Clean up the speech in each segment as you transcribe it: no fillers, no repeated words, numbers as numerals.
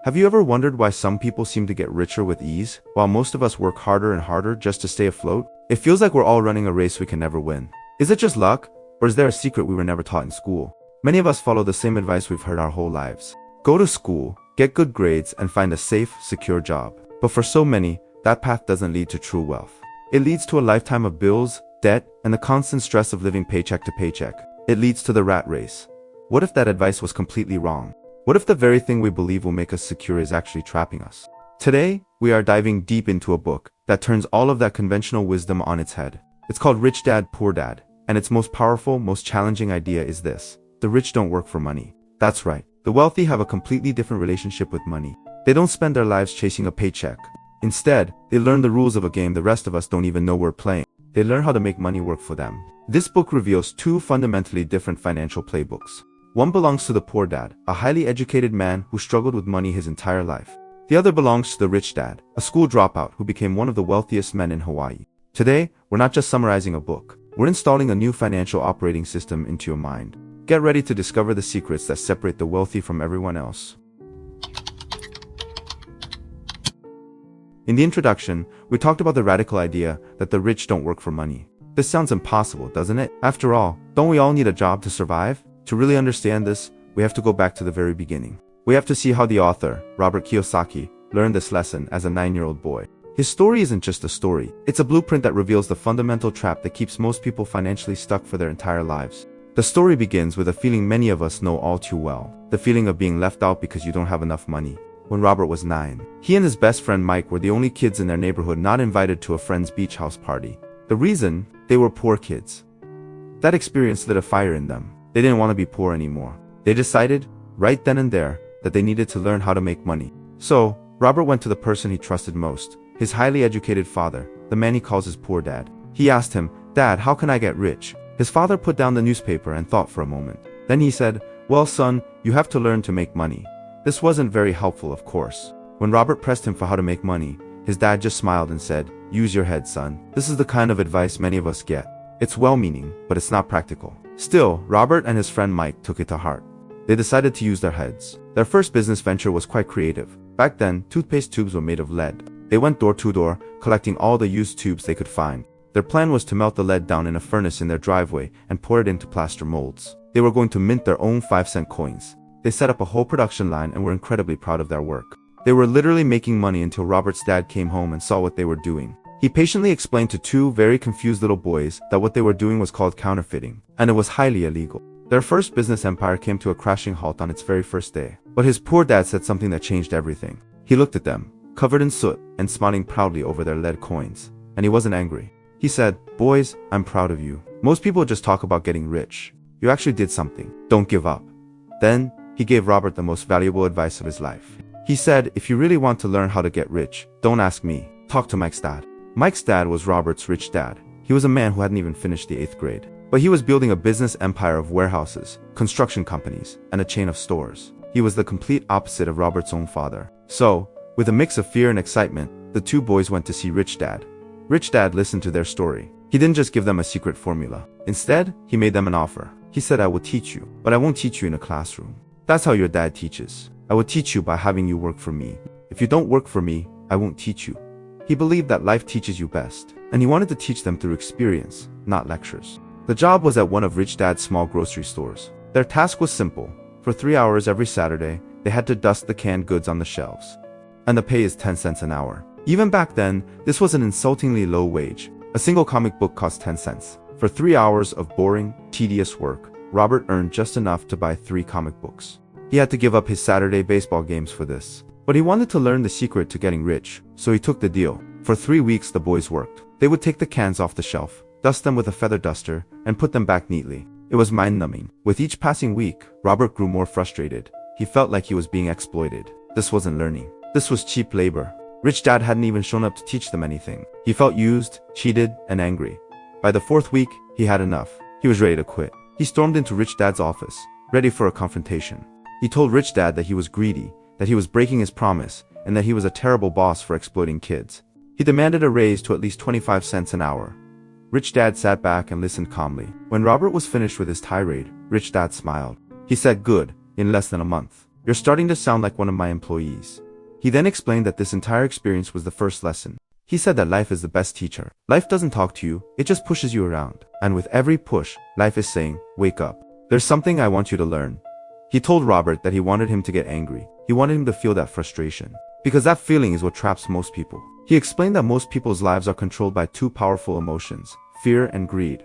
Have you ever wondered why some people seem to get richer with ease, while most of us work harder and harder just to stay afloat? It feels like we're all running a race we can never win. Is it just luck, or is there a secret we were never taught in school? Many of us follow the same advice we've heard our whole lives. Go to school, get good grades, and find a safe, secure job. But for so many, that path doesn't lead to true wealth. It leads to a lifetime of bills, debt, and the constant stress of living paycheck to paycheck. It leads to the rat race. What if that advice was completely wrong? What if the very thing we believe will make us secure is actually trapping us? Today, we are diving deep into a book that turns all of that conventional wisdom on its head. It's called Rich Dad, Poor Dad, and its most powerful, most challenging idea is this: the rich don't work for money. That's right. The wealthy have a completely different relationship with money. They don't spend their lives chasing a paycheck. Instead, they learn the rules of a game the rest of us don't even know we're playing. They learn how to make money work for them. This book reveals two fundamentally different financial playbooks. One belongs to the poor dad, a highly educated man who struggled with money his entire life. The other belongs to the rich dad, a school dropout who became one of the wealthiest men in Hawaii. Today, we're not just summarizing a book. We're installing a new financial operating system into your mind. Get ready to discover the secrets that separate the wealthy from everyone else. In the introduction, we talked about the radical idea that the rich don't work for money. This sounds impossible, doesn't it? After all, don't we all need a job to survive? To really understand this, we have to go back to the very beginning. We have to see how the author, Robert Kiyosaki, learned this lesson as a 9-year-old boy. His story isn't just a story. It's a blueprint that reveals the fundamental trap that keeps most people financially stuck for their entire lives. The story begins with a feeling many of us know all too well. The feeling of being left out because you don't have enough money. When Robert was 9, he and his best friend Mike were the only kids in their neighborhood not invited to a friend's beach house party. The reason? They were poor kids. That experience lit a fire in them. They didn't want to be poor anymore. They decided, right then and there, that they needed to learn how to make money. So, Robert went to the person he trusted most, his highly educated father, the man he calls his poor dad. He asked him, "Dad, how can I get rich?" His father put down the newspaper and thought for a moment. Then he said, "Well, son, you have to learn to make money." This wasn't very helpful, of course. When Robert pressed him for how to make money, his dad just smiled and said, "Use your head, son." This is the kind of advice many of us get. It's well-meaning, but it's not practical. Still, Robert and his friend Mike took it to heart. They decided to use their heads. Their first business venture was quite creative. Back then, toothpaste tubes were made of lead. They went door to door, collecting all the used tubes they could find. Their plan was to melt the lead down in a furnace in their driveway and pour it into plaster molds. They were going to mint their own 5-cent coins. They set up a whole production line and were incredibly proud of their work. They were literally making money until Robert's dad came home and saw what they were doing. He patiently explained to two very confused little boys that what they were doing was called counterfeiting, and it was highly illegal. Their first business empire came to a crashing halt on its very first day. But his poor dad said something that changed everything. He looked at them, covered in soot and smiling proudly over their lead coins, and he wasn't angry. He said, "Boys, I'm proud of you. Most people just talk about getting rich. You actually did something. Don't give up." Then, he gave Robert the most valuable advice of his life. He said, "If you really want to learn how to get rich, don't ask me. Talk to Mike's dad." Mike's dad was Robert's rich dad. He was a man who hadn't even finished the 8th grade. But he was building a business empire of warehouses, construction companies, and a chain of stores. He was the complete opposite of Robert's own father. So, with a mix of fear and excitement, the two boys went to see Rich Dad. Rich Dad listened to their story. He didn't just give them a secret formula. Instead, he made them an offer. He said, "I will teach you, but I won't teach you in a classroom. That's how your dad teaches. I will teach you by having you work for me. If you don't work for me, I won't teach you." He believed that life teaches you best, and he wanted to teach them through experience, not lectures. The job was at one of Rich Dad's small grocery stores. Their task was simple. For 3 hours every Saturday, they had to dust the canned goods on the shelves. And the pay is 10 cents an hour. Even back then, this was an insultingly low wage. A single comic book cost 10 cents. For 3 hours of boring, tedious work, Robert earned just enough to buy 3 comic books. He had to give up his Saturday baseball games for this. But he wanted to learn the secret to getting rich, so he took the deal. For 3 weeks, the boys worked. They would take the cans off the shelf, dust them with a feather duster, and put them back neatly. It was mind-numbing. With each passing week, Robert grew more frustrated. He felt like he was being exploited. This wasn't learning. This was cheap labor. Rich Dad hadn't even shown up to teach them anything. He felt used, cheated, and angry. By the 4th week, he had enough. He was ready to quit. He stormed into Rich Dad's office, ready for a confrontation. He told Rich Dad that he was greedy, that he was breaking his promise, and that he was a terrible boss for exploiting kids. He demanded a raise to at least 25 cents an hour. Rich Dad sat back and listened calmly. When Robert was finished with his tirade, Rich Dad smiled. He said, "Good, in less than a month. You're starting to sound like one of my employees." He then explained that this entire experience was the first lesson. He said that life is the best teacher. Life doesn't talk to you, it just pushes you around. And with every push, life is saying, "Wake up. There's something I want you to learn." He told Robert that he wanted him to get angry. He wanted him to feel that frustration. Because that feeling is what traps most people. He explained that most people's lives are controlled by two powerful emotions, fear and greed.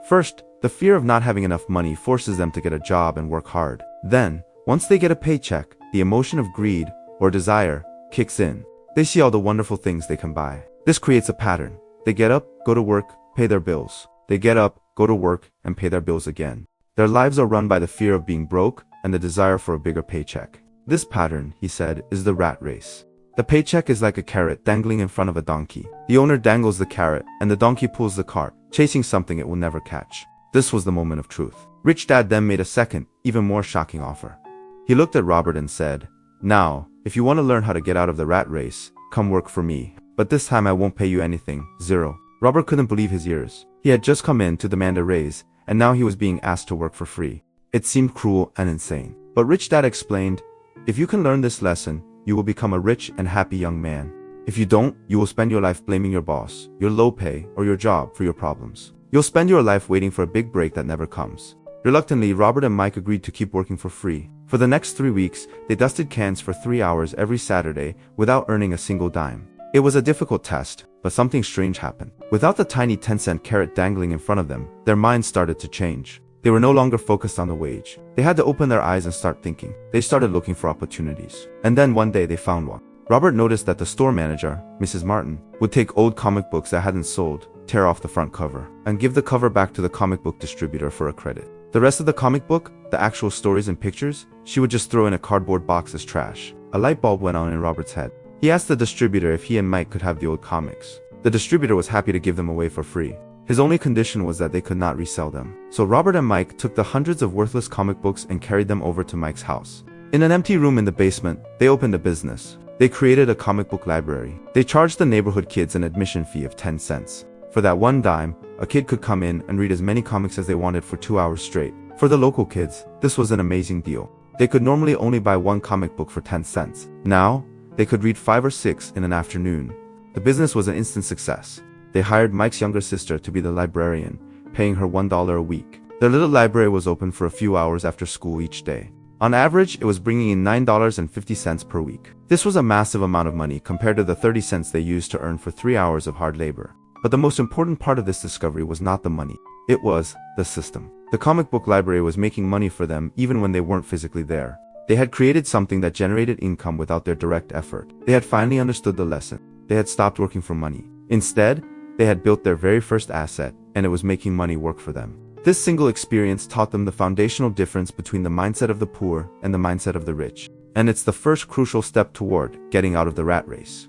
First, the fear of not having enough money forces them to get a job and work hard. Then, once they get a paycheck, the emotion of greed, or desire, kicks in. They see all the wonderful things they can buy. This creates a pattern. They get up, go to work, pay their bills. They get up, go to work, and pay their bills again. Their lives are run by the fear of being broke and the desire for a bigger paycheck. This pattern, he said, is the rat race. The paycheck is like a carrot dangling in front of a donkey. The owner dangles the carrot, and the donkey pulls the cart, chasing something it will never catch. This was the moment of truth. Rich Dad then made a second, even more shocking offer. He looked at Robert and said, "Now, if you want to learn how to get out of the rat race, come work for me. But this time I won't pay you anything, zero." Robert couldn't believe his ears. He had just come in to demand a raise, and now he was being asked to work for free. It seemed cruel and insane. But Rich Dad explained, "If you can learn this lesson, you will become a rich and happy young man. If you don't, you will spend your life blaming your boss, your low pay, or your job for your problems. You'll spend your life waiting for a big break that never comes." Reluctantly, Robert and Mike agreed to keep working for free. For the next 3 weeks, they dusted cans for 3 hours every Saturday without earning a single dime. It was a difficult test, but something strange happened. Without the tiny 10-cent carrot dangling in front of them, their minds started to change. They were no longer focused on the wage. They had to open their eyes and start thinking. They started looking for opportunities. And then one day they found one. Robert noticed that the store manager, Mrs. Martin, would take old comic books that hadn't sold, tear off the front cover, and give the cover back to the comic book distributor for a credit. The rest of the comic book, the actual stories and pictures, she would just throw in a cardboard box as trash. A light bulb went on in Robert's head. He asked the distributor if he and Mike could have the old comics. The distributor was happy to give them away for free. His only condition was that they could not resell them. So Robert and Mike took the hundreds of worthless comic books and carried them over to Mike's house. In an empty room in the basement, they opened a business. They created a comic book library. They charged the neighborhood kids an admission fee of 10 cents. For that one dime, a kid could come in and read as many comics as they wanted for 2 hours straight. For the local kids, this was an amazing deal. They could normally only buy one comic book for 10 cents. Now, they could read 5 or 6 in an afternoon. The business was an instant success. They hired Mike's younger sister to be the librarian, paying her $1 a week. Their little library was open for a few hours after school each day. On average, it was bringing in $9.50 per week. This was a massive amount of money compared to the 30 cents they used to earn for 3 hours of hard labor. But the most important part of this discovery was not the money. It was the system. The comic book library was making money for them even when they weren't physically there. They had created something that generated income without their direct effort. They had finally understood the lesson. They had stopped working for money. Instead, they had built their very first asset, and it was making money work for them. This single experience taught them the foundational difference between the mindset of the poor and the mindset of the rich. And it's the first crucial step toward getting out of the rat race.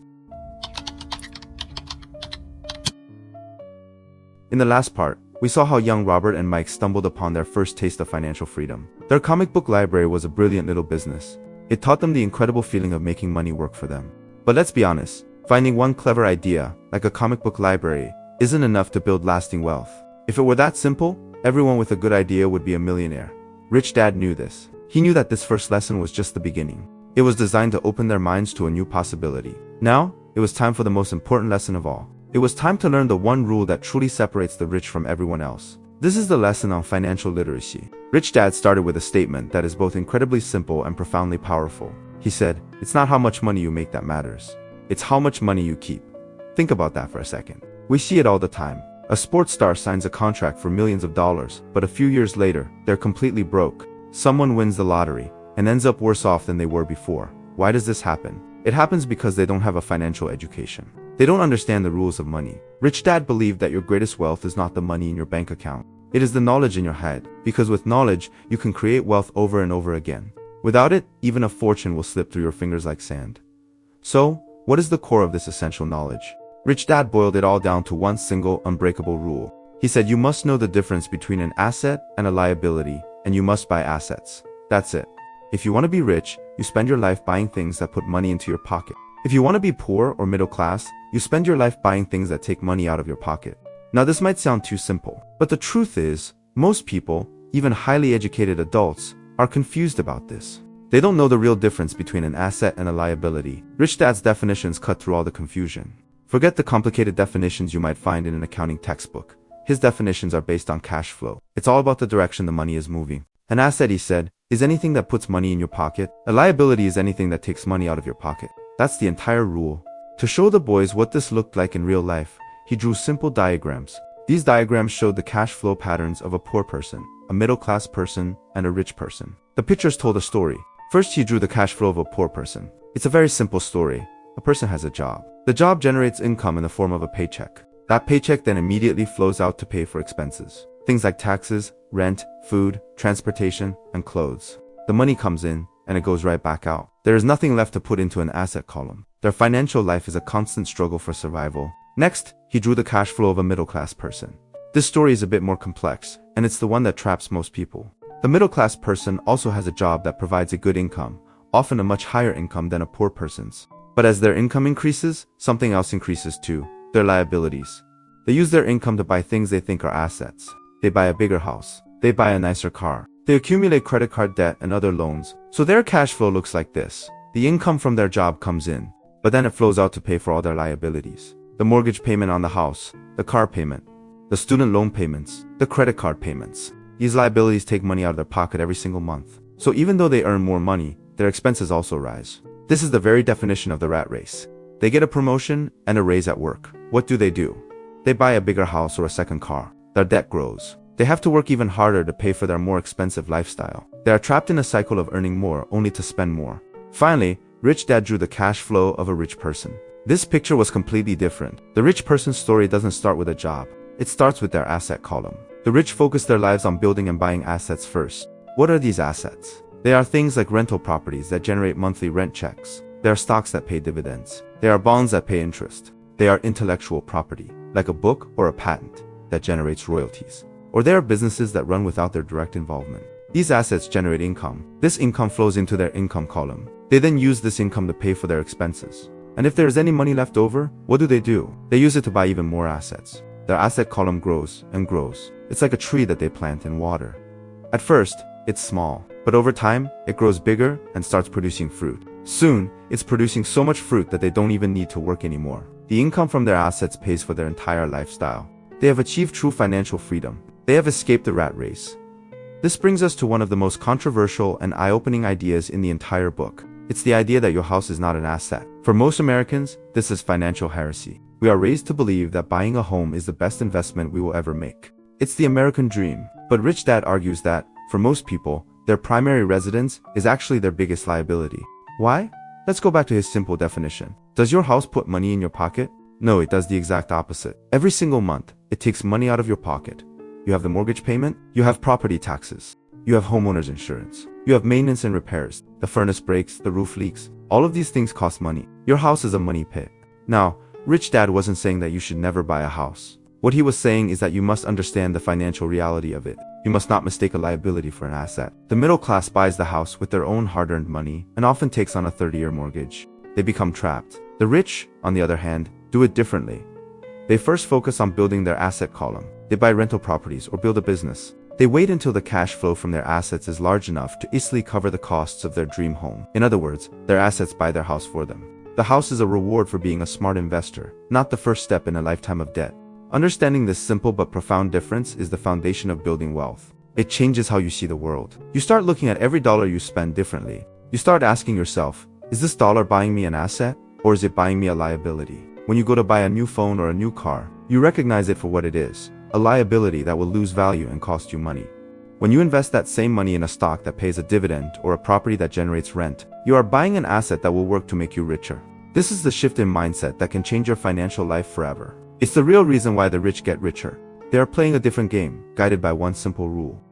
In the last part, we saw how young Robert and Mike stumbled upon their first taste of financial freedom. Their comic book library was a brilliant little business. It taught them the incredible feeling of making money work for them. But let's be honest, finding one clever idea, like a comic book library, isn't enough to build lasting wealth. If it were that simple, everyone with a good idea would be a millionaire. Rich Dad knew this. He knew that this first lesson was just the beginning. It was designed to open their minds to a new possibility. Now, it was time for the most important lesson of all. It was time to learn the one rule that truly separates the rich from everyone else. This is the lesson on financial literacy. Rich Dad started with a statement that is both incredibly simple and profoundly powerful. He said, "It's not how much money you make that matters. It's how much money you keep." Think about that for a second. We see it all the time. A sports star signs a contract for millions of dollars, but a few years later, they're completely broke. Someone wins the lottery and ends up worse off than they were before. Why does this happen? It happens because they don't have a financial education. They don't understand the rules of money. Rich Dad believed that your greatest wealth is not the money in your bank account. It is the knowledge in your head, because with knowledge, you can create wealth over and over again. Without it, even a fortune will slip through your fingers like sand. So, what is the core of this essential knowledge? Rich Dad boiled it all down to one single, unbreakable rule. He said you must know the difference between an asset and a liability, and you must buy assets. That's it. If you want to be rich, you spend your life buying things that put money into your pocket. If you want to be poor or middle class, you spend your life buying things that take money out of your pocket. Now this might sound too simple, but the truth is, most people, even highly educated adults, are confused about this. They don't know the real difference between an asset and a liability. Rich Dad's definitions cut through all the confusion. Forget the complicated definitions you might find in an accounting textbook. His definitions are based on cash flow. It's all about the direction the money is moving. An asset, he said, is anything that puts money in your pocket. A liability is anything that takes money out of your pocket. That's the entire rule. To show the boys what this looked like in real life, he drew simple diagrams. These diagrams showed the cash flow patterns of a poor person, a middle-class person, and a rich person. The pictures told a story. First, he drew the cash flow of a poor person. It's a very simple story. A person has a job. The job generates income in the form of a paycheck. That paycheck then immediately flows out to pay for expenses. Things like taxes, rent, food, transportation, and clothes. The money comes in, and it goes right back out. There is nothing left to put into an asset column. Their financial life is a constant struggle for survival. Next, he drew the cash flow of a middle-class person. This story is a bit more complex, and it's the one that traps most people. The middle-class person also has a job that provides a good income, often a much higher income than a poor person's. But as their income increases, something else increases too, their liabilities. They use their income to buy things they think are assets. They buy a bigger house. They buy a nicer car. They accumulate credit card debt and other loans. So their cash flow looks like this. The income from their job comes in, but then it flows out to pay for all their liabilities. The mortgage payment on the house, the car payment, the student loan payments, the credit card payments. These liabilities take money out of their pocket every single month. So even though they earn more money, their expenses also rise. This is the very definition of the rat race. They get a promotion and a raise at work. What do? They buy a bigger house or a second car. Their debt grows. They have to work even harder to pay for their more expensive lifestyle. They are trapped in a cycle of earning more only to spend more. Finally, Rich Dad drew the cash flow of a rich person. This picture was completely different. The rich person's story doesn't start with a job. It starts with their asset column. The rich focus their lives on building and buying assets first. What are these assets? They are things like rental properties that generate monthly rent checks. They are stocks that pay dividends. They are bonds that pay interest. They are intellectual property, like a book or a patent, that generates royalties. Or they are businesses that run without their direct involvement. These assets generate income. This income flows into their income column. They then use this income to pay for their expenses. And if there is any money left over, what do? They use it to buy even more assets. Their asset column grows and grows. It's like a tree that they plant and water. At first, it's small, but over time, it grows bigger and starts producing fruit. Soon, it's producing so much fruit that they don't even need to work anymore. The income from their assets pays for their entire lifestyle. They have achieved true financial freedom. They have escaped the rat race. This brings us to one of the most controversial and eye-opening ideas in the entire book. It's the idea that your house is not an asset. For most Americans, this is financial heresy. We are raised to believe that buying a home is the best investment we will ever make. It's the American dream. But Rich Dad argues that, for most people, their primary residence is actually their biggest liability. Why? Let's go back to his simple definition. Does your house put money in your pocket? No, it does the exact opposite. Every single month, it takes money out of your pocket. You have the mortgage payment, you have property taxes, you have homeowner's insurance, you have maintenance and repairs, the furnace breaks, the roof leaks. All of these things cost money. Your house is a money pit. Now, Rich Dad wasn't saying that you should never buy a house. What he was saying is that you must understand the financial reality of it. You must not mistake a liability for an asset. The middle class buys the house with their own hard-earned money and often takes on a 30-year mortgage. They become trapped. The rich, on the other hand, do it differently. They first focus on building their asset column. They buy rental properties or build a business. They wait until the cash flow from their assets is large enough to easily cover the costs of their dream home. In other words, their assets buy their house for them. The house is a reward for being a smart investor, not the first step in a lifetime of debt. Understanding this simple but profound difference is the foundation of building wealth. It changes how you see the world. You start looking at every dollar you spend differently. You start asking yourself, is this dollar buying me an asset, or is it buying me a liability? When you go to buy a new phone or a new car, you recognize it for what it is, a liability that will lose value and cost you money. When you invest that same money in a stock that pays a dividend or a property that generates rent, you are buying an asset that will work to make you richer. This is the shift in mindset that can change your financial life forever. It's the real reason why the rich get richer. They are playing a different game, guided by one simple rule.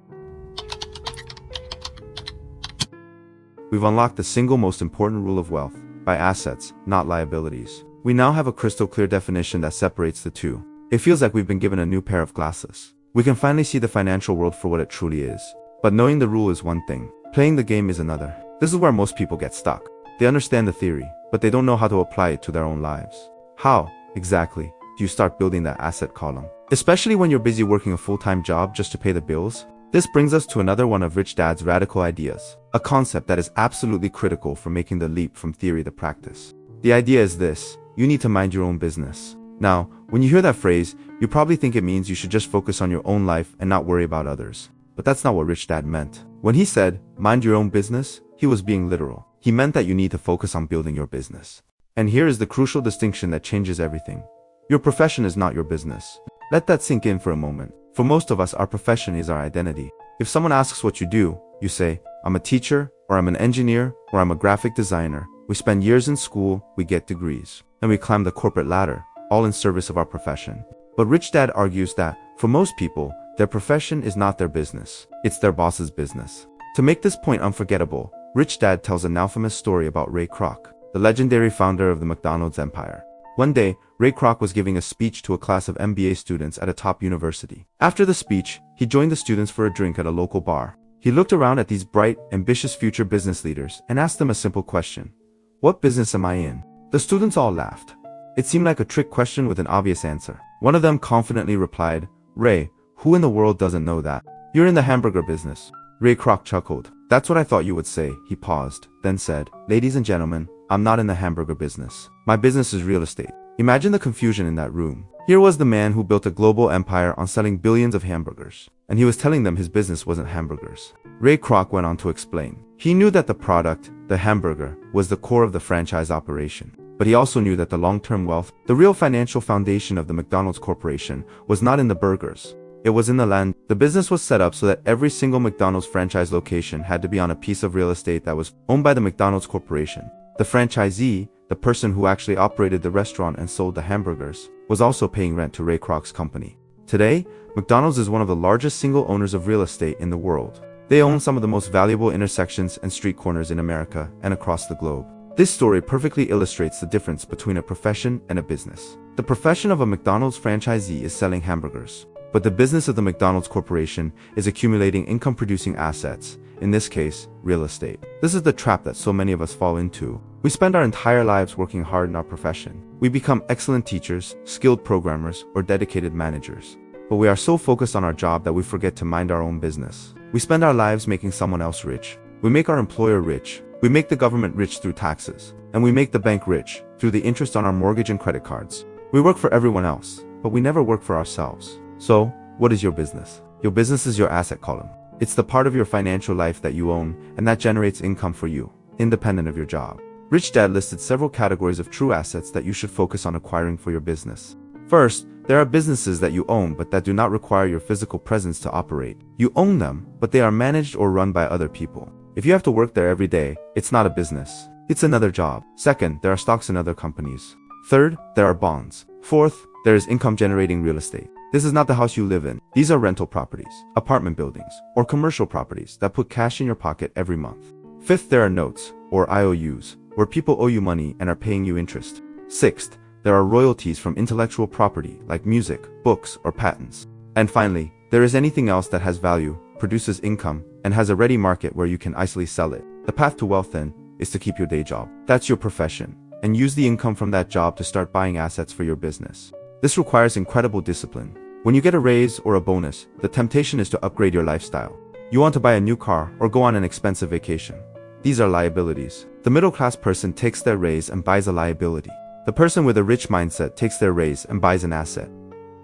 We've unlocked the single most important rule of wealth: buy assets, not liabilities. We now have a crystal clear definition that separates the two. It feels like we've been given a new pair of glasses. We can finally see the financial world for what it truly is. But knowing the rule is one thing, playing the game is another. This is where most people get stuck. They understand the theory, but they don't know how to apply it to their own lives. How, exactly, do you start building that asset column? Especially when you're busy working a full-time job just to pay the bills? This brings us to another one of Rich Dad's radical ideas, a concept that is absolutely critical for making the leap from theory to practice. The idea is this: you need to mind your own business. Now, when you hear that phrase, you probably think it means you should just focus on your own life and not worry about others. But that's not what Rich Dad meant. When he said, mind your own business, he was being literal. He meant that you need to focus on building your business. And here is the crucial distinction that changes everything. Your profession is not your business. Let that sink in for a moment. For most of us, our profession is our identity. If someone asks what you do, you say, I'm a teacher, or I'm an engineer, or I'm a graphic designer. We spend years in school, we get degrees, and we climb the corporate ladder, all in service of our profession. But Rich Dad argues that, for most people, their profession is not their business. It's their boss's business. To make this point unforgettable, Rich Dad tells a now famous story about Ray Kroc, the legendary founder of the McDonald's empire. One day, Ray Kroc was giving a speech to a class of MBA students at a top university. After the speech, he joined the students for a drink at a local bar. He looked around at these bright, ambitious future business leaders and asked them a simple question. What business am I in? The students all laughed. It seemed like a trick question with an obvious answer. One of them confidently replied, Ray, who in the world doesn't know that? You're in the hamburger business. Ray Kroc chuckled. That's what I thought you would say. He paused, then said, Ladies and gentlemen, I'm not in the hamburger business. My business is real estate. Imagine the confusion in that room. Here was the man who built a global empire on selling billions of hamburgers, and he was telling them his business wasn't hamburgers. Ray Kroc went on to explain. He knew that the product, the hamburger, was the core of the franchise operation. But he also knew that the long-term wealth, the real financial foundation of the McDonald's Corporation, was not in the burgers. It was in the land. The business was set up so that every single McDonald's franchise location had to be on a piece of real estate that was owned by the McDonald's Corporation. The franchisee, the person who actually operated the restaurant and sold the hamburgers, was also paying rent to Ray Kroc's company. Today, McDonald's is one of the largest single owners of real estate in the world. They own some of the most valuable intersections and street corners in America and across the globe. This story perfectly illustrates the difference between a profession and a business. The profession of a McDonald's franchisee is selling hamburgers, but the business of the McDonald's Corporation is accumulating income-producing assets, in this case, real estate. This is the trap that so many of us fall into. We spend our entire lives working hard in our profession. We become excellent teachers, skilled programmers, or dedicated managers. But we are so focused on our job that we forget to mind our own business. We spend our lives making someone else rich. We make our employer rich. We make the government rich through taxes. And we make the bank rich through the interest on our mortgage and credit cards. We work for everyone else, but we never work for ourselves. So, what is your business? Your business is your asset column. It's the part of your financial life that you own and that generates income for you, independent of your job. Rich Dad listed several categories of true assets that you should focus on acquiring for your business. First, there are businesses that you own but that do not require your physical presence to operate. You own them, but they are managed or run by other people. If you have to work there every day, it's not a business. It's another job. Second, there are stocks in other companies. Third, there are bonds. Fourth, there is income-generating real estate. This is not the house you live in. These are rental properties, apartment buildings, or commercial properties that put cash in your pocket every month. Fifth, there are notes, or IOUs, where people owe you money and are paying you interest. Sixth, there are royalties from intellectual property like music, books, or patents. And finally, there is anything else that has value, produces income, and has a ready market where you can easily sell it. The path to wealth then is to keep your day job. That's your profession, and use the income from that job to start buying assets for your business. This requires incredible discipline. When you get a raise or a bonus, the temptation is to upgrade your lifestyle. You want to buy a new car or go on an expensive vacation. These are liabilities. The middle-class person takes their raise and buys a liability. The person with a rich mindset takes their raise and buys an asset.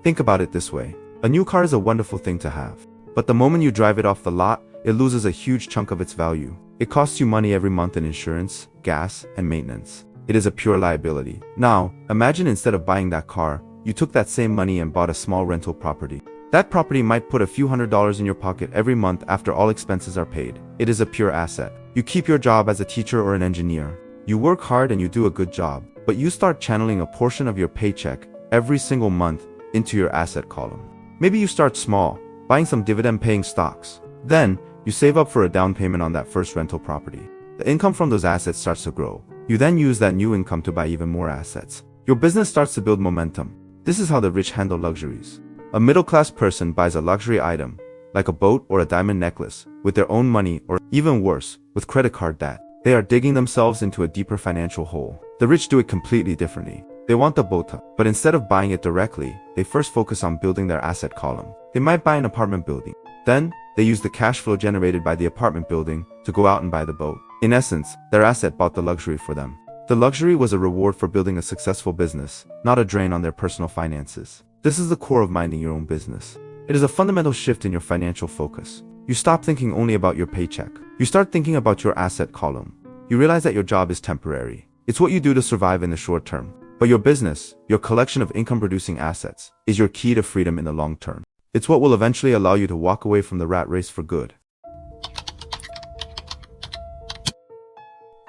Think about it this way. A new car is a wonderful thing to have. But the moment you drive it off the lot, it loses a huge chunk of its value. It costs you money every month in insurance, gas, and maintenance. It is a pure liability. Now, imagine instead of buying that car, you took that same money and bought a small rental property. That property might put a few $100s in your pocket every month after all expenses are paid. It is a pure asset. You keep your job as a teacher or an engineer. You work hard and you do a good job, but you start channeling a portion of your paycheck every single month into your asset column. Maybe you start small, buying some dividend-paying stocks. Then, you save up for a down payment on that first rental property. The income from those assets starts to grow. You then use that new income to buy even more assets. Your business starts to build momentum. This is how the rich handle luxuries. A middle-class person buys a luxury item, like a boat or a diamond necklace, with their own money or, even worse, with credit card debt. They are digging themselves into a deeper financial hole. The rich do it completely differently. They want the boat, but instead of buying it directly, they first focus on building their asset column. They might buy an apartment building. Then, they used the cash flow generated by the apartment building to go out and buy the boat. In essence, their asset bought the luxury for them. The luxury was a reward for building a successful business, not a drain on their personal finances. This is the core of minding your own business. It is a fundamental shift in your financial focus. You stop thinking only about your paycheck. You start thinking about your asset column. You realize that your job is temporary. It's what you do to survive in the short term. But your business, your collection of income-producing assets, is your key to freedom in the long term. It's what will eventually allow you to walk away from the rat race for good.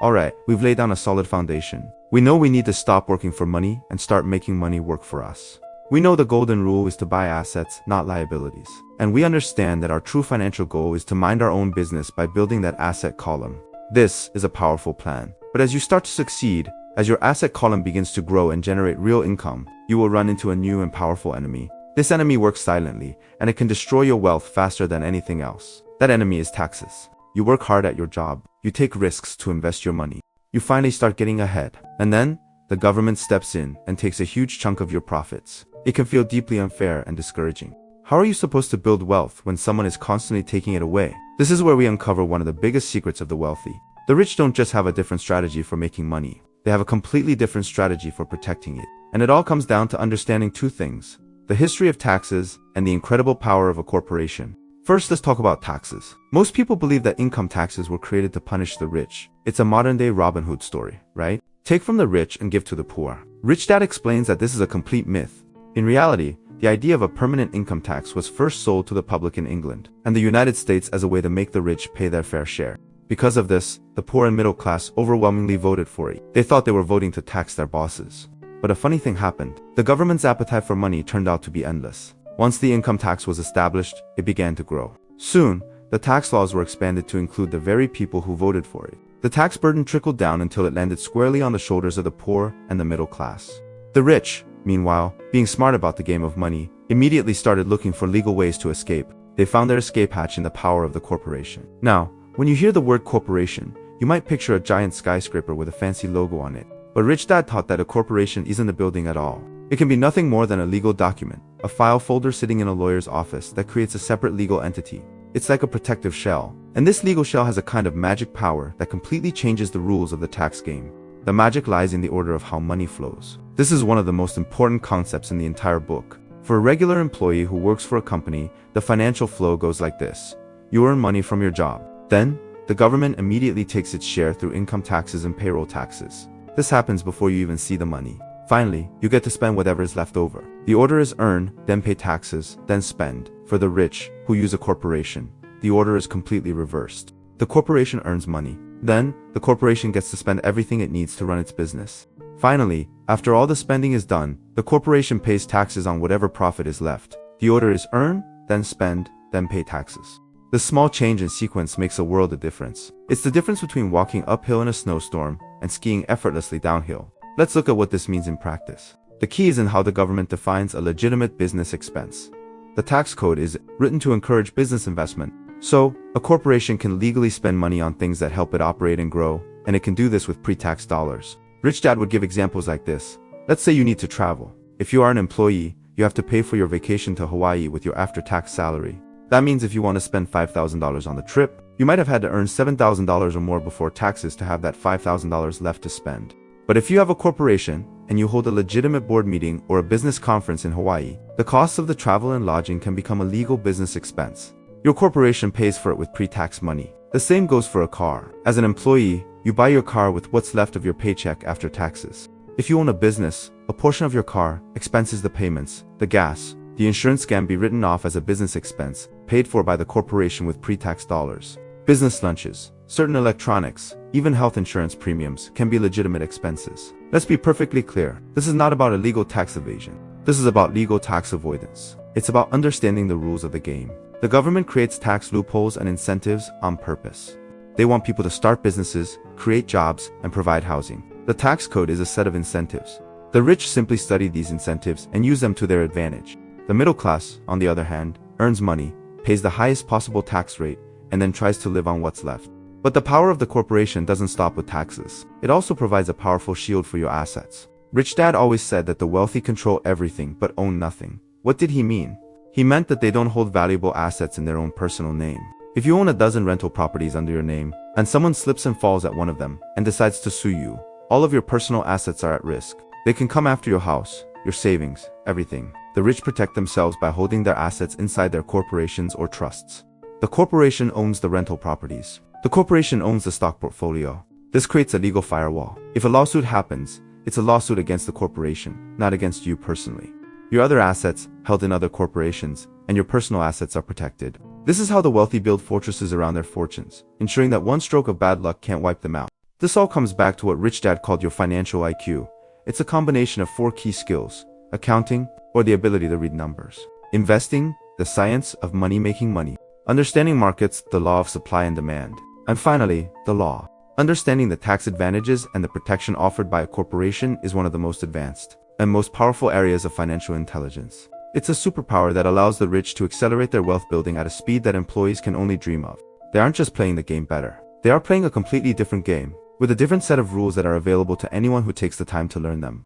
Alright, we've laid down a solid foundation. We know we need to stop working for money and start making money work for us. We know the golden rule is to buy assets, not liabilities. And we understand that our true financial goal is to mind our own business by building that asset column. This is a powerful plan. But as you start to succeed, as your asset column begins to grow and generate real income, you will run into a new and powerful enemy. This enemy works silently, and it can destroy your wealth faster than anything else. That enemy is taxes. You work hard at your job. You take risks to invest your money. You finally start getting ahead. And then, the government steps in and takes a huge chunk of your profits. It can feel deeply unfair and discouraging. How are you supposed to build wealth when someone is constantly taking it away? This is where we uncover one of the biggest secrets of the wealthy. The rich don't just have a different strategy for making money. They have a completely different strategy for protecting it. And it all comes down to understanding two things: the history of taxes and the incredible power of a corporation. First, let's talk about taxes. Most people believe that income taxes were created to punish the rich. It's a modern-day Robin Hood story, right? Take from the rich and give to the poor. Rich Dad explains that this is a complete myth. In reality, the idea of a permanent income tax was first sold to the public in England and the United States as a way to make the rich pay their fair share. Because of this, the poor and middle class overwhelmingly voted for it. They thought they were voting to tax their bosses. But a funny thing happened. The government's appetite for money turned out to be endless. Once the income tax was established, it began to grow. Soon, the tax laws were expanded to include the very people who voted for it. The tax burden trickled down until it landed squarely on the shoulders of the poor and the middle class. The rich, meanwhile, being smart about the game of money, immediately started looking for legal ways to escape. They found their escape hatch in the power of the corporation. Now, when you hear the word corporation, you might picture a giant skyscraper with a fancy logo on it. But Rich Dad taught that a corporation isn't a building at all. It can be nothing more than a legal document, a file folder sitting in a lawyer's office that creates a separate legal entity. It's like a protective shell. And this legal shell has a kind of magic power that completely changes the rules of the tax game. The magic lies in the order of how money flows. This is one of the most important concepts in the entire book. For a regular employee who works for a company, the financial flow goes like this. You earn money from your job. Then, the government immediately takes its share through income taxes and payroll taxes. This happens before you even see the money. Finally, you get to spend whatever is left over. The order is earn, then pay taxes, then spend. For the rich, who use a corporation, the order is completely reversed. The corporation earns money. Then, the corporation gets to spend everything it needs to run its business. Finally, after all the spending is done, the corporation pays taxes on whatever profit is left. The order is earn, then spend, then pay taxes. This small change in sequence makes a world of difference. It's the difference between walking uphill in a snowstorm and skiing effortlessly downhill. Let's look at what this means in practice. The key is in how the government defines a legitimate business expense. The tax code is written to encourage business investment. So, a corporation can legally spend money on things that help it operate and grow, and it can do this with pre-tax dollars. Rich Dad would give examples like this. Let's say you need to travel. If you are an employee, you have to pay for your vacation to Hawaii with your after-tax salary. That means if you want to spend $5,000 on the trip, you might have had to earn $7,000 or more before taxes to have that $5,000 left to spend. But if you have a corporation, and you hold a legitimate board meeting or a business conference in Hawaii, the costs of the travel and lodging can become a legal business expense. Your corporation pays for it with pre-tax money. The same goes for a car. As an employee, you buy your car with what's left of your paycheck after taxes. If you own a business, a portion of your car expenses the payments, the gas, the insurance can be written off as a business expense, paid for by the corporation with pre-tax dollars. Business lunches, certain electronics, even health insurance premiums can be legitimate expenses. Let's be perfectly clear. This is not about illegal tax evasion. This is about legal tax avoidance. It's about understanding the rules of the game. The government creates tax loopholes and incentives on purpose. They want people to start businesses, create jobs, and provide housing. The tax code is a set of incentives. The rich simply study these incentives and use them to their advantage. The middle class, on the other hand, earns money, pays the highest possible tax rate, and then tries to live on what's left. But the power of the corporation doesn't stop with taxes. It also provides a powerful shield for your assets. Rich Dad always said that the wealthy control everything but own nothing. What did he mean? He meant that they don't hold valuable assets in their own personal name. If you own a dozen rental properties under your name, and someone slips and falls at one of them and decides to sue you, all of your personal assets are at risk. They can come after your house, your savings, everything. The rich protect themselves by holding their assets inside their corporations or trusts. The corporation owns the rental properties. The corporation owns the stock portfolio. This creates a legal firewall. If a lawsuit happens, it's a lawsuit against the corporation, not against you personally. Your other assets, held in other corporations, and your personal assets are protected. This is how the wealthy build fortresses around their fortunes, ensuring that one stroke of bad luck can't wipe them out. This all comes back to what Rich Dad called your financial IQ. It's a combination of 4 key skills: accounting, or the ability to read numbers; investing, the science of making money; understanding markets, the law of supply and demand; and finally, the law. Understanding the tax advantages and the protection offered by a corporation is one of the most advanced and most powerful areas of financial intelligence. It's a superpower that allows the rich to accelerate their wealth building at a speed that employees can only dream of. They aren't just playing the game better. They are playing a completely different game, with a different set of rules that are available to anyone who takes the time to learn them.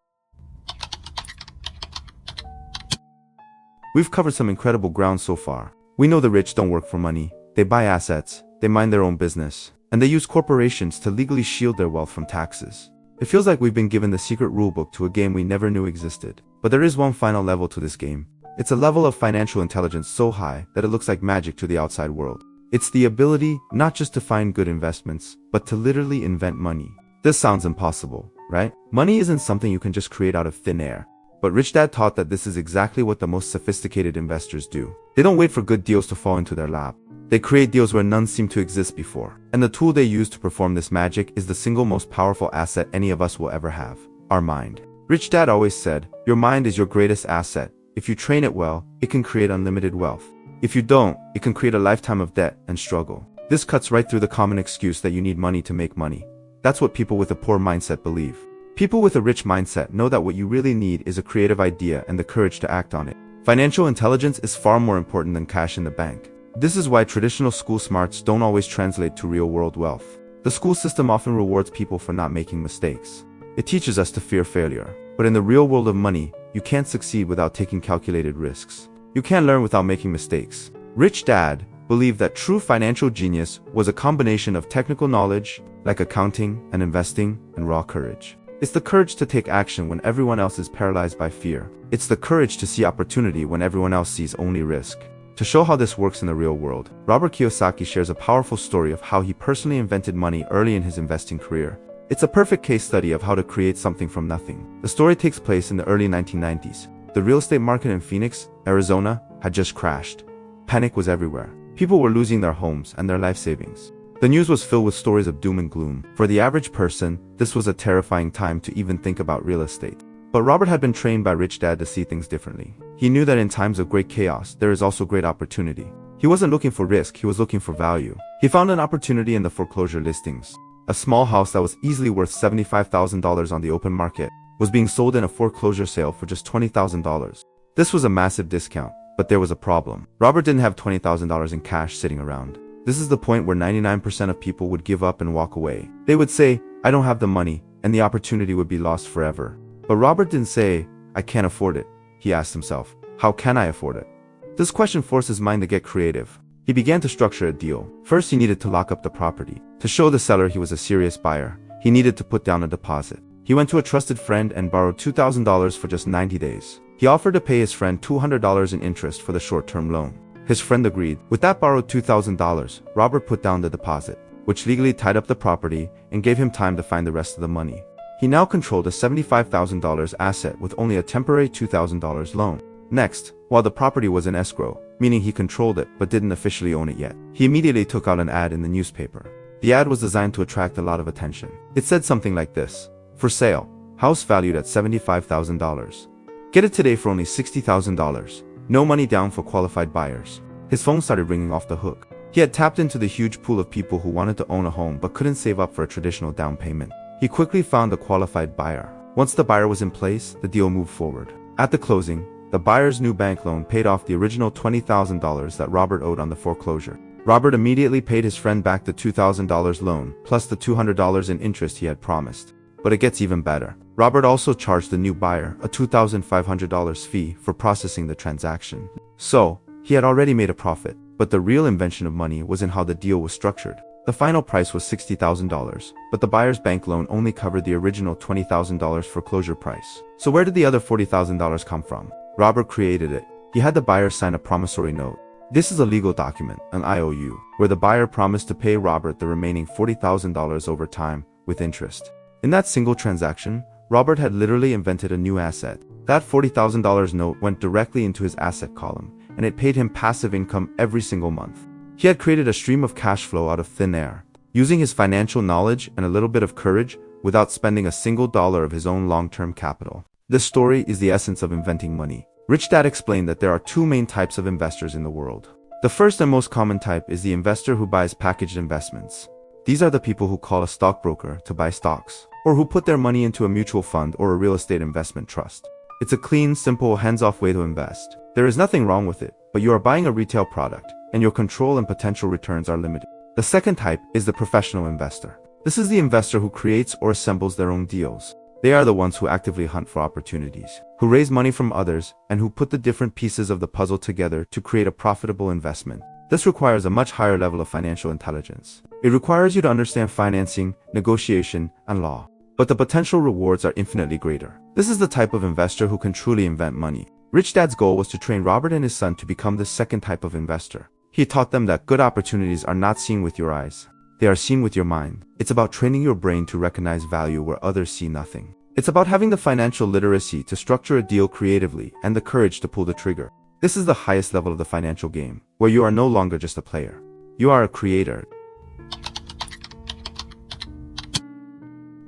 We've covered some incredible ground so far. We know the rich don't work for money. They buy assets, they mind their own business, and they use corporations to legally shield their wealth from taxes. It feels like we've been given the secret rulebook to a game we never knew existed. But there is one final level to this game. It's a level of financial intelligence so high that it looks like magic to the outside world. It's the ability not just to find good investments, but to literally invent money. This sounds impossible, right? Money isn't something you can just create out of thin air. But Rich Dad taught that this is exactly what the most sophisticated investors do. They don't wait for good deals to fall into their lap. They create deals where none seem to exist before. And the tool they use to perform this magic is the single most powerful asset any of us will ever have: our mind. Rich Dad always said, your mind is your greatest asset. If you train it well, it can create unlimited wealth. If you don't, it can create a lifetime of debt and struggle. This cuts right through the common excuse that you need money to make money. That's what people with a poor mindset believe. People with a rich mindset know that what you really need is a creative idea and the courage to act on it. Financial intelligence is far more important than cash in the bank. This is why traditional school smarts don't always translate to real-world wealth. The school system often rewards people for not making mistakes. It teaches us to fear failure. But in the real world of money, you can't succeed without taking calculated risks. You can't learn without making mistakes. Rich Dad believed that true financial genius was a combination of technical knowledge, like accounting and investing, and raw courage. It's the courage to take action when everyone else is paralyzed by fear. It's the courage to see opportunity when everyone else sees only risk. To show how this works in the real world, Robert Kiyosaki shares a powerful story of how he personally invented money early in his investing career. It's a perfect case study of how to create something from nothing. The story takes place in the early 1990s. The real estate market in Phoenix, Arizona, had just crashed. Panic was everywhere. People were losing their homes and their life savings. The news was filled with stories of doom and gloom. For the average person, this was a terrifying time to even think about real estate. But Robert had been trained by Rich Dad to see things differently. He knew that in times of great chaos, there is also great opportunity. He wasn't looking for risk, he was looking for value. He found an opportunity in the foreclosure listings. A small house that was easily worth $75,000 on the open market was being sold in a foreclosure sale for just $20,000. This was a massive discount, but there was a problem. Robert didn't have $20,000 in cash sitting around. This is the point where 99% of people would give up and walk away. They would say, I don't have the money, and the opportunity would be lost forever. But Robert didn't say, I can't afford it. He asked himself, how can I afford it? This question forced his mind to get creative. He began to structure a deal. First, he needed to lock up the property. To show the seller he was a serious buyer, he needed to put down a deposit. He went to a trusted friend and borrowed $2,000 for just 90 days. He offered to pay his friend $200 in interest for the short-term loan. His friend agreed. With that borrowed $2,000, Robert put down the deposit, which legally tied up the property and gave him time to find the rest of the money. He now controlled a $75,000 asset with only a temporary $2,000 loan. Next, while the property was in escrow, meaning he controlled it but didn't officially own it yet, he immediately took out an ad in the newspaper. The ad was designed to attract a lot of attention. It said something like this: for sale, house valued at $75,000. Get it today for only $60,000. No money down for qualified buyers. His phone started ringing off the hook. He had tapped into the huge pool of people who wanted to own a home but couldn't save up for a traditional down payment. He quickly found a qualified buyer. Once the buyer was in place, the deal moved forward. At the closing, the buyer's new bank loan paid off the original $20,000 that Robert owed on the foreclosure. Robert immediately paid his friend back the $2,000 loan, plus the $200 in interest he had promised. But it gets even better. Robert also charged the new buyer a $2,500 fee for processing the transaction. So, he had already made a profit, but the real invention of money was in how the deal was structured. The final price was $60,000, but the buyer's bank loan only covered the original $20,000 foreclosure price. So where did the other $40,000 come from? Robert created it. He had the buyer sign a promissory note. This is a legal document, an IOU, where the buyer promised to pay Robert the remaining $40,000 over time with interest. In that single transaction, Robert had literally invented a new asset. That $40,000 note went directly into his asset column, and it paid him passive income every single month. He had created a stream of cash flow out of thin air, using his financial knowledge and a little bit of courage without spending a single dollar of his own long-term capital. This story is the essence of inventing money. Rich Dad explained that there are two main types of investors in the world. The first and most common type is the investor who buys packaged investments. These are the people who call a stockbroker to buy stocks, or who put their money into a mutual fund or a real estate investment trust. It's a clean, simple, hands-off way to invest. There is nothing wrong with it, but you are buying a retail product, and your control and potential returns are limited. The second type is the professional investor. This is the investor who creates or assembles their own deals. They are the ones who actively hunt for opportunities, who raise money from others, and who put the different pieces of the puzzle together to create a profitable investment. This requires a much higher level of financial intelligence. It requires you to understand financing, negotiation, and law. But the potential rewards are infinitely greater. This is the type of investor who can truly invent money. Rich Dad's goal was to train Robert and his son to become this second type of investor. He taught them that good opportunities are not seen with your eyes. They are seen with your mind. It's about training your brain to recognize value where others see nothing. It's about having the financial literacy to structure a deal creatively and the courage to pull the trigger. This is the highest level of the financial game, where you are no longer just a player. You are a creator.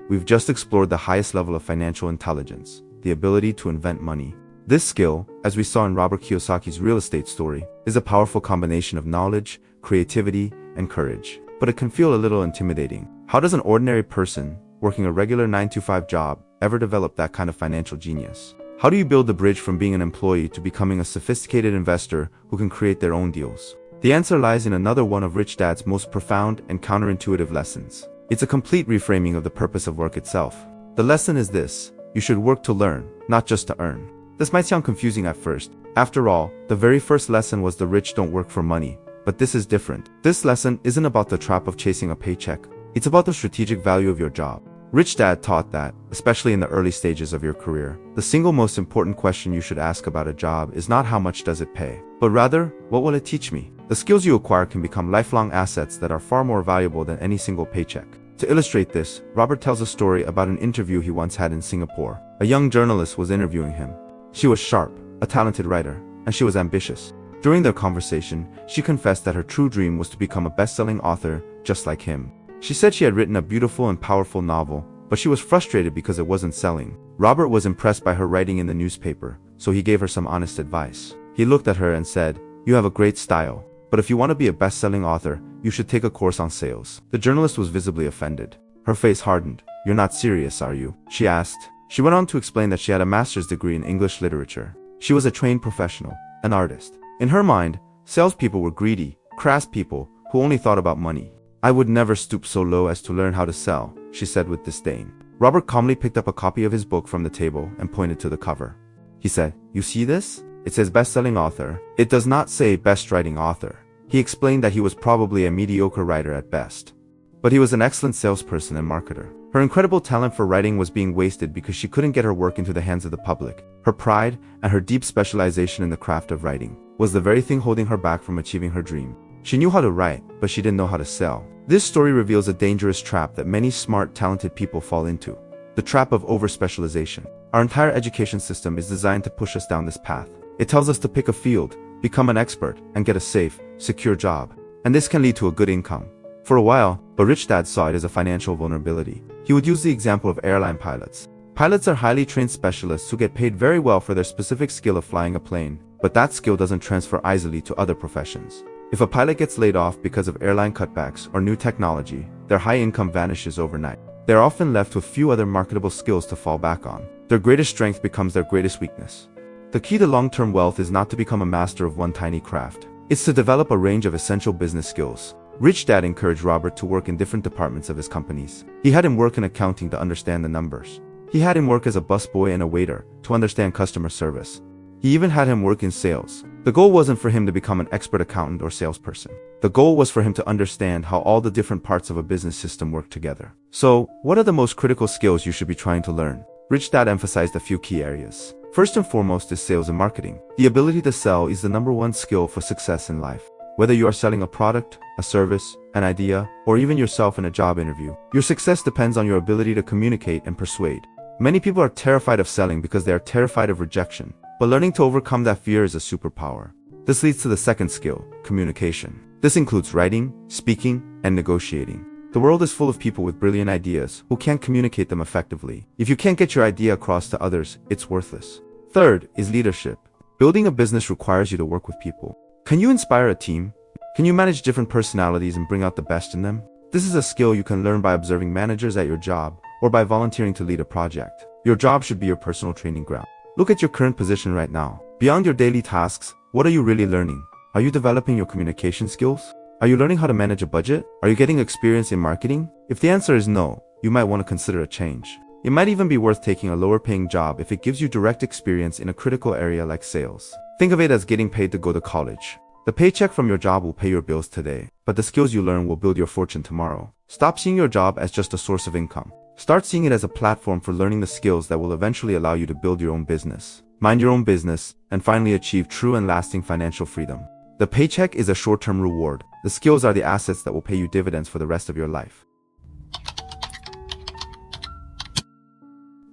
We've just explored the highest level of financial intelligence, the ability to invent money. This skill, as we saw in Robert Kiyosaki's real estate story, is a powerful combination of knowledge, creativity, and courage. But it can feel a little intimidating. How does an ordinary person, working a regular 9-to-5 job, ever develop that kind of financial genius? How do you build the bridge from being an employee to becoming a sophisticated investor who can create their own deals? The answer lies in another one of Rich Dad's most profound and counterintuitive lessons. It's a complete reframing of the purpose of work itself. The lesson is this: you should work to learn, not just to earn. This might sound confusing at first. After all, the very first lesson was the rich don't work for money. But this is different. This lesson isn't about the trap of chasing a paycheck. It's about the strategic value of your job. Rich Dad taught that, especially in the early stages of your career, the single most important question you should ask about a job is not how much does it pay, but rather, what will it teach me? The skills you acquire can become lifelong assets that are far more valuable than any single paycheck. To illustrate this, Robert tells a story about an interview he once had in Singapore. A young journalist was interviewing him. She was sharp, a talented writer, and she was ambitious. During their conversation, she confessed that her true dream was to become a best-selling author just like him. She said she had written a beautiful and powerful novel, but she was frustrated because it wasn't selling. Robert was impressed by her writing in the newspaper, so he gave her some honest advice. He looked at her and said, "You have a great style, but if you want to be a best-selling author, you should take a course on sales." The journalist was visibly offended. Her face hardened. "You're not serious, are you?" she asked. She went on to explain that she had a master's degree in English literature. She was a trained professional, an artist. In her mind, salespeople were greedy, crass people who only thought about money. "I would never stoop so low as to learn how to sell," she said with disdain. Robert calmly picked up a copy of his book from the table and pointed to the cover. He said, "You see this? It says best-selling author. It does not say best-writing author." He explained that he was probably a mediocre writer at best, but he was an excellent salesperson and marketer. Her incredible talent for writing was being wasted because she couldn't get her work into the hands of the public. Her pride and her deep specialization in the craft of writing was the very thing holding her back from achieving her dream. She knew how to write, but she didn't know how to sell. This story reveals a dangerous trap that many smart, talented people fall into: the trap of over-specialization. Our entire education system is designed to push us down this path. It tells us to pick a field, become an expert, and get a safe, secure job. And this can lead to a good income for a while, but Rich Dad saw it as a financial vulnerability. He would use the example of airline pilots. Pilots are highly trained specialists who get paid very well for their specific skill of flying a plane, but that skill doesn't transfer easily to other professions. If a pilot gets laid off because of airline cutbacks or new technology, their high income vanishes overnight. They are often left with few other marketable skills to fall back on. Their greatest strength becomes their greatest weakness. The key to long-term wealth is not to become a master of one tiny craft. It's to develop a range of essential business skills. Rich Dad encouraged Robert to work in different departments of his companies. He had him work in accounting to understand the numbers. He had him work as a busboy and a waiter to understand customer service. He even had him work in sales, The goal wasn't for him to become an expert accountant or salesperson. The goal was for him to understand how all the different parts of a business system work together. So, what are the most critical skills you should be trying to learn? Rich Dad emphasized a few key areas. First and foremost is sales and marketing. The ability to sell is the number one skill for success in life. Whether you are selling a product, a service, an idea, or even yourself in a job interview, your success depends on your ability to communicate and persuade. Many people are terrified of selling because they are terrified of rejection, but learning to overcome that fear is a superpower. This leads to the second skill, communication. This includes writing, speaking, and negotiating. The world is full of people with brilliant ideas who can't communicate them effectively. If you can't get your idea across to others, it's worthless. Third is leadership. Building a business requires you to work with people. Can you inspire a team? Can you manage different personalities and bring out the best in them? This is a skill you can learn by observing managers at your job or by volunteering to lead a project. Your job should be your personal training ground. Look at your current position right now. Beyond your daily tasks, what are you really learning? Are you developing your communication skills? Are you learning how to manage a budget? Are you getting experience in marketing? If the answer is no, you might want to consider a change. It might even be worth taking a lower paying job if it gives you direct experience in a critical area like sales. Think of it as getting paid to go to college. The paycheck from your job will pay your bills today, but the skills you learn will build your fortune tomorrow. Stop seeing your job as just a source of income. Start seeing it as a platform for learning the skills that will eventually allow you to build your own business, mind your own business, and finally achieve true and lasting financial freedom. The paycheck is a short-term reward. The skills are the assets that will pay you dividends for the rest of your life.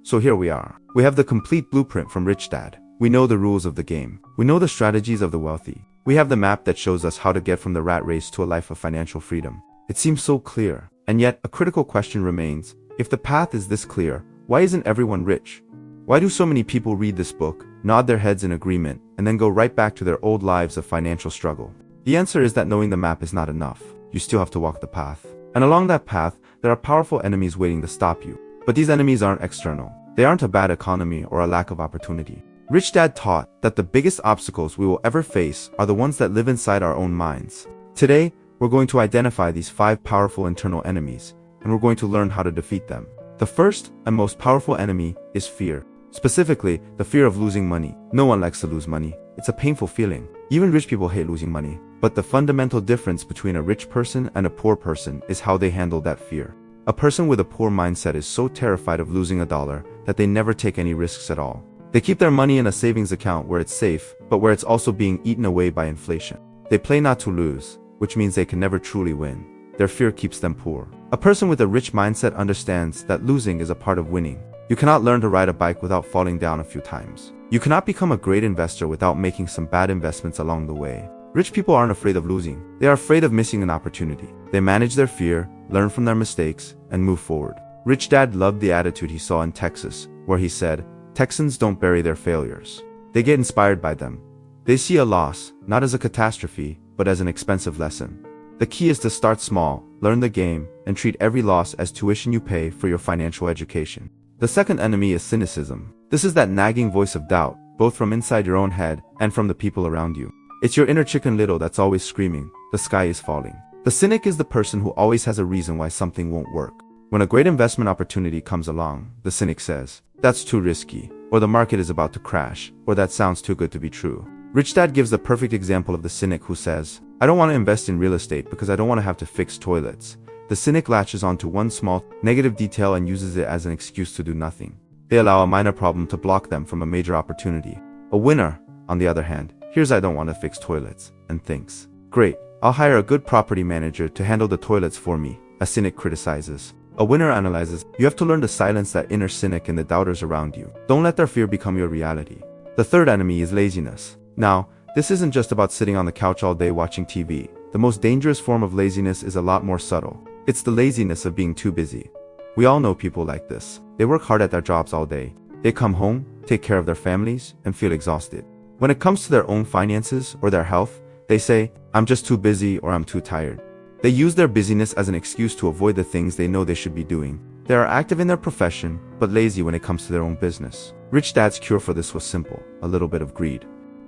So here we are. We have the complete blueprint from Rich Dad. We know the rules of the game. We know the strategies of the wealthy. We have the map that shows us how to get from the rat race to a life of financial freedom. It seems so clear. And yet, a critical question remains. If the path is this clear, why isn't everyone rich? Why do so many people read this book, nod their heads in agreement, and then go right back to their old lives of financial struggle? The answer is that knowing the map is not enough. You still have to walk the path. And along that path, there are powerful enemies waiting to stop you. But these enemies aren't external. They aren't a bad economy or a lack of opportunity. Rich Dad taught that the biggest obstacles we will ever face are the ones that live inside our own minds. Today, we're going to identify these 5 powerful internal enemies, and we're going to learn how to defeat them. The first and most powerful enemy is fear. Specifically, the fear of losing money. No one likes to lose money. It's a painful feeling. Even rich people hate losing money. But the fundamental difference between a rich person and a poor person is how they handle that fear. A person with a poor mindset is so terrified of losing $1 that they never take any risks at all. They keep their money in a savings account where it's safe, but where it's also being eaten away by inflation. They play not to lose, which means they can never truly win. Their fear keeps them poor. A person with a rich mindset understands that losing is a part of winning. You cannot learn to ride a bike without falling down a few times. You cannot become a great investor without making some bad investments along the way. Rich people aren't afraid of losing. They are afraid of missing an opportunity. They manage their fear, learn from their mistakes, and move forward. Rich Dad loved the attitude he saw in Texas, where he said, "Texans don't bury their failures. They get inspired by them. They see a loss, not as a catastrophe, but as an expensive lesson." The key is to start small, learn the game, and treat every loss as tuition you pay for your financial education. The second enemy is cynicism. This is that nagging voice of doubt, both from inside your own head and from the people around you. It's your inner Chicken Little that's always screaming, "The sky is falling." The cynic is the person who always has a reason why something won't work. When a great investment opportunity comes along, the cynic says, "That's too risky," or "The market is about to crash," or "That sounds too good to be true." Rich Dad gives the perfect example of the cynic who says, "I don't want to invest in real estate because I don't want to have to fix toilets." The cynic latches onto one small, negative detail and uses it as an excuse to do nothing. They allow a minor problem to block them from a major opportunity. A winner, on the other hand, hears "I don't want to fix toilets," and thinks, "Great, I'll hire a good property manager to handle the toilets for me." A cynic criticizes. A winner analyzes. You have to learn to silence that inner cynic and the doubters around you. Don't let their fear become your reality. The third enemy is laziness. Now, this isn't just about sitting on the couch all day watching TV. The most dangerous form of laziness is a lot more subtle. It's the laziness of being too busy. We all know people like this. They work hard at their jobs all day. They come home, take care of their families, and feel exhausted. When it comes to their own finances or their health, they say, "I'm just too busy," or "I'm too tired." They use their busyness as an excuse to avoid the things they know they should be doing. They are active in their profession, but lazy when it comes to their own business. Rich Dad's cure for this was simple: a little bit of greed.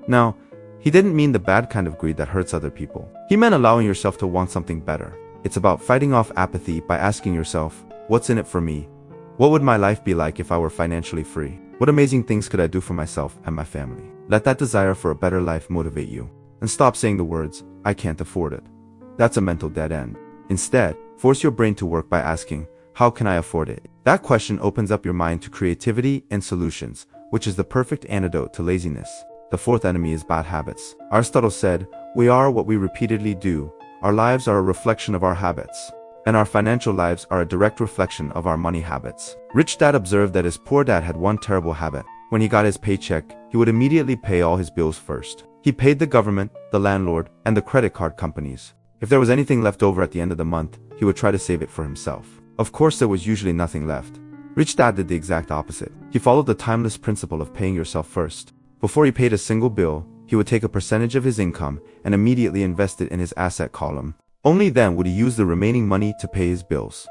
Now, he didn't mean the bad kind of greed that hurts other people. He meant allowing yourself to want something better. It's about fighting off apathy by asking yourself, what's in it for me? What would my life be like if I were financially free? What amazing things could I do for myself and my family? Let that desire for a better life motivate you. And stop saying the words, I can't afford it. That's a mental dead end. Instead, force your brain to work by asking, how can I afford it? That question opens up your mind to creativity and solutions, which is the perfect antidote to laziness. The fourth enemy is bad habits. Aristotle said, we are what we repeatedly do. Our lives are a reflection of our habits. And our financial lives are a direct reflection of our money habits. Rich Dad observed that his poor dad had one terrible habit. When he got his paycheck, he would immediately pay all his bills first. He paid the government, the landlord, and the credit card companies. If there was anything left over at the end of the month, he would try to save it for himself. Of course, there was usually nothing left. Rich Dad did the exact opposite. He followed the timeless principle of paying yourself first. Before he paid a single bill, he would take a percentage of his income and immediately invest it in his asset column. Only then would he use the remaining money to pay his bills.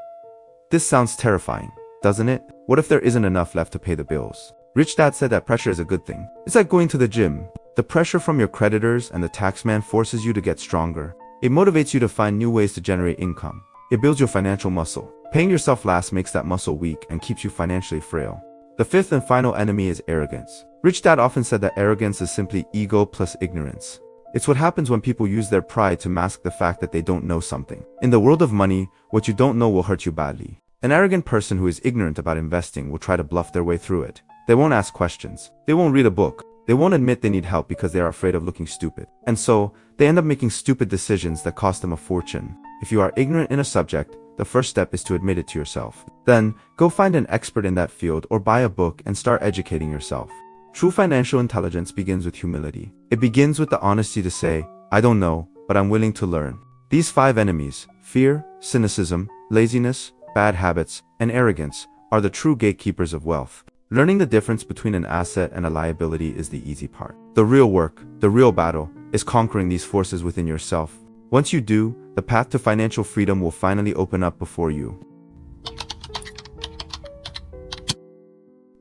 This sounds terrifying, doesn't it? What if there isn't enough left to pay the bills? Rich Dad said that pressure is a good thing. It's like going to the gym. The pressure from your creditors and the taxman forces you to get stronger. It motivates you to find new ways to generate income. It builds your financial muscle. Paying yourself last makes that muscle weak and keeps you financially frail. The fifth and final enemy is arrogance. Rich Dad often said that arrogance is simply ego plus ignorance. It's what happens when people use their pride to mask the fact that they don't know something. In the world of money, what you don't know will hurt you badly. An arrogant person who is ignorant about investing will try to bluff their way through it. They won't ask questions. They won't read a book. They won't admit they need help because they are afraid of looking stupid. And so, they end up making stupid decisions that cost them a fortune. If you are ignorant in a subject, the first step is to admit it to yourself. Then, go find an expert in that field or buy a book and start educating yourself. True financial intelligence begins with humility. It begins with the honesty to say, I don't know, but I'm willing to learn. These 5 enemies, fear, cynicism, laziness, bad habits, and arrogance, are the true gatekeepers of wealth. Learning the difference between an asset and a liability is the easy part. The real work, the real battle, is conquering these forces within yourself. Once you do, the path to financial freedom will finally open up before you.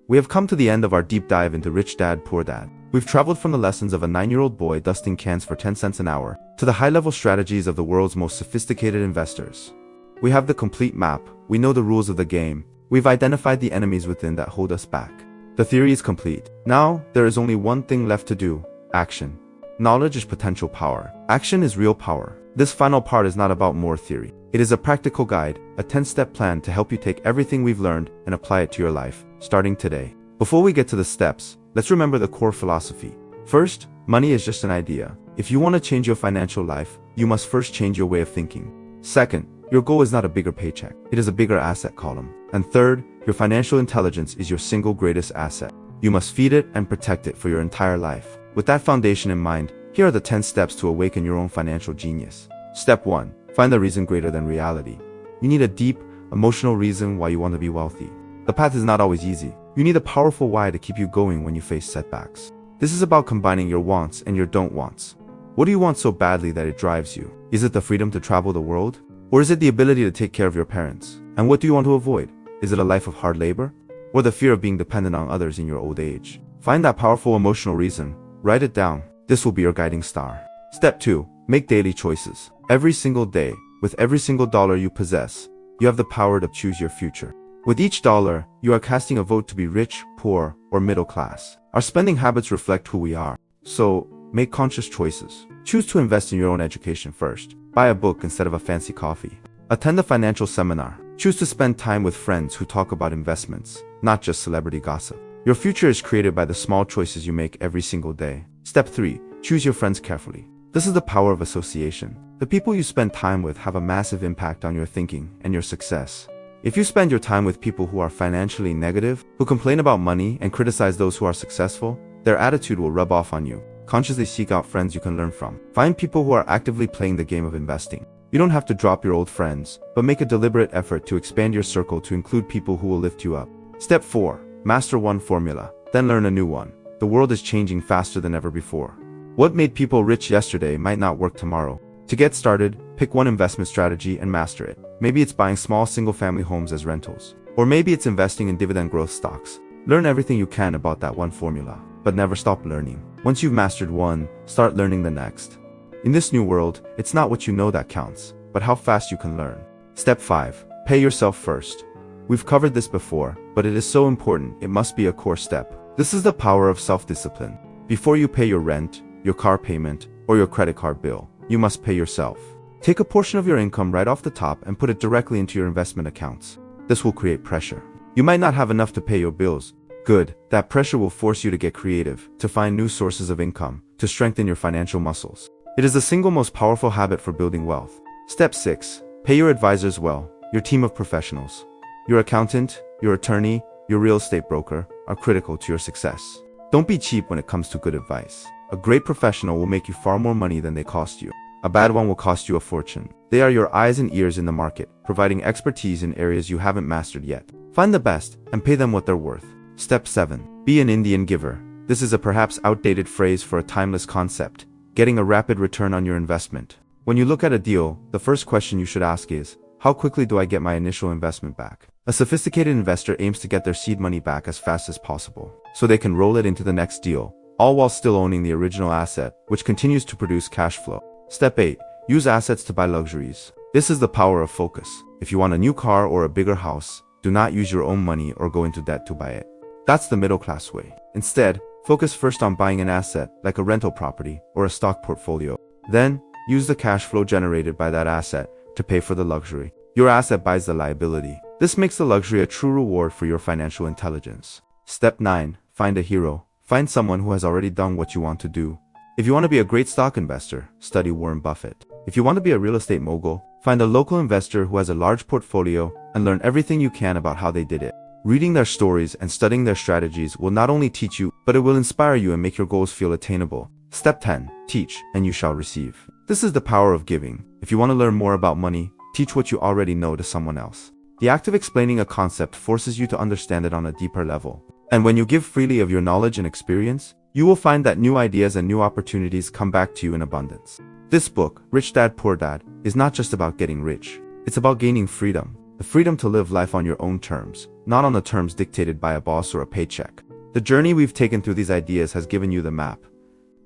We have come to the end of our deep dive into Rich Dad, Poor Dad. We've traveled from the lessons of a 9-year-old boy dusting cans for 10 cents an hour to the high-level strategies of the world's most sophisticated investors. We have the complete map. We know the rules of the game. We've identified the enemies within that hold us back. The theory is complete. Now, there is only one thing left to do: action. Knowledge is potential power. Action is real power. This final part is not about more theory. It is a practical guide, a 10-step plan to help you take everything we've learned and apply it to your life, starting today. Before we get to the steps, let's remember the core philosophy. First, money is just an idea. If you want to change your financial life, you must first change your way of thinking. Second, your goal is not a bigger paycheck. It is a bigger asset column. And third, your financial intelligence is your single greatest asset. You must feed it and protect it for your entire life. With that foundation in mind, here are the 10 steps to awaken your own financial genius. Step 1. Find the reason greater than reality. You need a deep, emotional reason why you want to be wealthy. The path is not always easy. You need a powerful why to keep you going when you face setbacks. This is about combining your wants and your don't wants. What do you want so badly that it drives you? Is it the freedom to travel the world? Or is it the ability to take care of your parents? And what do you want to avoid? Is it a life of hard labor? Or the fear of being dependent on others in your old age? Find that powerful emotional reason. Write it down. This will be your guiding star. Step 2. Make daily choices. Every single day, with every single dollar you possess, you have the power to choose your future. With each dollar, you are casting a vote to be rich, poor, or middle class. Our spending habits reflect who we are. So, make conscious choices. Choose to invest in your own education first. Buy a book instead of a fancy coffee. Attend a financial seminar. Choose to spend time with friends who talk about investments, not just celebrity gossip. Your future is created by the small choices you make every single day. Step 3. Choose your friends carefully. This is the power of association. The people you spend time with have a massive impact on your thinking and your success. If you spend your time with people who are financially negative, who complain about money and criticize those who are successful, their attitude will rub off on you. Consciously seek out friends you can learn from. Find people who are actively playing the game of investing. You don't have to drop your old friends, but make a deliberate effort to expand your circle to include people who will lift you up. Step 4. Master one formula, then learn a new one. The world is changing faster than ever before. What made people rich yesterday might not work tomorrow. To get started, pick one investment strategy and master it. Maybe it's buying small single-family homes as rentals. Or maybe it's investing in dividend growth stocks. Learn everything you can about that one formula, but never stop learning. Once you've mastered one, start learning the next. In this new world, it's not what you know that counts, but how fast you can learn. Step 5. Pay yourself first. We've covered this before, but it is so important, it must be a core step. This is the power of self-discipline. Before you pay your rent, your car payment, or your credit card bill, you must pay yourself. Take a portion of your income right off the top and put it directly into your investment accounts. This will create pressure. You might not have enough to pay your bills. Good, that pressure will force you to get creative, to find new sources of income, to strengthen your financial muscles. It is the single most powerful habit for building wealth. Step 6. Pay your advisors well, your team of professionals. Your accountant, your attorney, your real estate broker are critical to your success. Don't be cheap when it comes to good advice. A great professional will make you far more money than they cost you. A bad one will cost you a fortune. They are your eyes and ears in the market, providing expertise in areas you haven't mastered yet. Find the best and pay them what they're worth. Step 7. Be an Indian giver. This is a perhaps outdated phrase for a timeless concept, getting a rapid return on your investment. When you look at a deal, the first question you should ask is, how quickly do I get my initial investment back? A sophisticated investor aims to get their seed money back as fast as possible, so they can roll it into the next deal, all while still owning the original asset, which continues to produce cash flow. Step 8. Use assets to buy luxuries. This is the power of focus. If you want a new car or a bigger house, do not use your own money or go into debt to buy it. That's the middle class way. Instead, focus first on buying an asset, like a rental property or a stock portfolio. Then, use the cash flow generated by that asset to pay for the luxury. Your asset buys the liability. This makes the luxury a true reward for your financial intelligence. Step 9. Find a hero. Find someone who has already done what you want to do. If you want to be a great stock investor, study Warren Buffett. If you want to be a real estate mogul, find a local investor who has a large portfolio and learn everything you can about how they did it. Reading their stories and studying their strategies will not only teach you, but it will inspire you and make your goals feel attainable. Step 10. Teach, and you shall receive. This is the power of giving. If you want to learn more about money, teach what you already know to someone else. The act of explaining a concept forces you to understand it on a deeper level. And when you give freely of your knowledge and experience, you will find that new ideas and new opportunities come back to you in abundance. This book, Rich Dad Poor Dad, is not just about getting rich. It's about gaining freedom. The freedom to live life on your own terms, not on the terms dictated by a boss or a paycheck. The journey we've taken through these ideas has given you the map.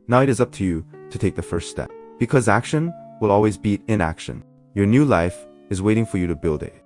Now it is up to you to take the first step. Because action will always beat inaction. Your new life is waiting for you to build it.